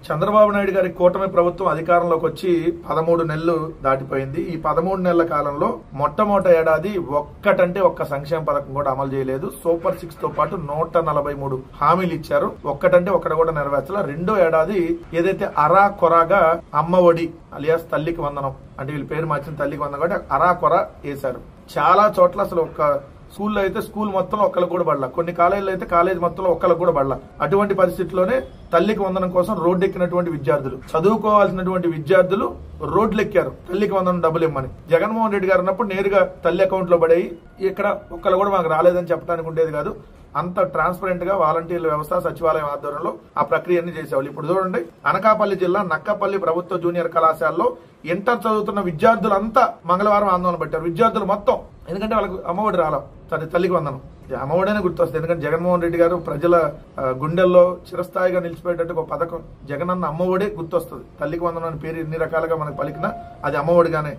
చంద్రబాబు నాయుడు గారి కూటమి ప్రభుత్వం అధికారంలోకి వచ్చి 13 నెలలు దాటిపోయింది. ఈ 13 నెలల కాలంలో మొట్టమొదటి ఏడాది ఒక్కటంటే ఒక్క సంక్షేమ పథకం కూడా అమలు చేయలేదు. సూపర్ 6 తో పాటు 143 హామీలు ఇచ్చారు. ఒక్కటంటే ఒక్కటి కూడా నెరవేర్చాల. రెండో ఏడాది ఏదైతే అరా కొరాగా అమ్మ ఒడి అలియాస్ తల్లికి వందనం అంటే వీళ్ళ పేరు మార్చిన తల్లికి వందనం కాబట్టి అరా కొర వేశారు. చాలా చోట్ల అసలు ఒక్క స్కూల్లో అయితే స్కూల్ మొత్తంలో ఒక్కరికి కూడా పడలా, కొన్ని కాలేజీలో అయితే కాలేజ్ మొత్తంలో ఒక్కరికి కూడా పడలా. అటువంటి పరిస్థితిలోనే తల్లికి వందనం కోసం రోడ్డెక్కినటువంటి విద్యార్థులు, చదువుకోవాల్సినటువంటి విద్యార్థులు రోడ్లెక్కారు తల్లికి వందనం డబ్బులు ఇమ్మని. జగన్మోహన్ రెడ్డి గారు అన్నప్పుడు నేరుగా తల్లి అకౌంట్ లో పడేయి ఇక్కడ ఒక్కరు కూడా మాకు రాలేదని చెప్పడానికి ఉండేది కాదు. అంత ట్రాన్స్పరెంట్ గా వాలంటీర్ల వ్యవస్థ సచివాలయం ఆధ్వర్యంలో ఆ ప్రక్రియన్ని చేసేవాళ్ళు. ఇప్పుడు చూడండి, అనకాపల్లి జిల్లా నక్కపల్లి ప్రభుత్వ జూనియర్ కళాశాలలో ఇంటర్ చదువుతున్న విద్యార్థులంతా మంగళవారం ఆందోళన పెట్టారు. విద్యార్థులు మొత్తం, ఎందుకంటే వాళ్ళకు అమ్మఒడి రాలా, సరే తల్లికి వందనం అమ్మఒడనే గుర్తొస్తుంది. ఎందుకంటే జగన్మోహన్ రెడ్డి గారు ప్రజల గుండెల్లో చిరస్థాయిగా నిలిచిపోయేటట్టు ఒక పథకం జగనన్న అమ్మఒడే గుర్తొస్తుంది. తల్లికి వందనం అనే పేరు ఎన్ని రకాలుగా మనకు పలికినా అది అమ్మఒడిగానే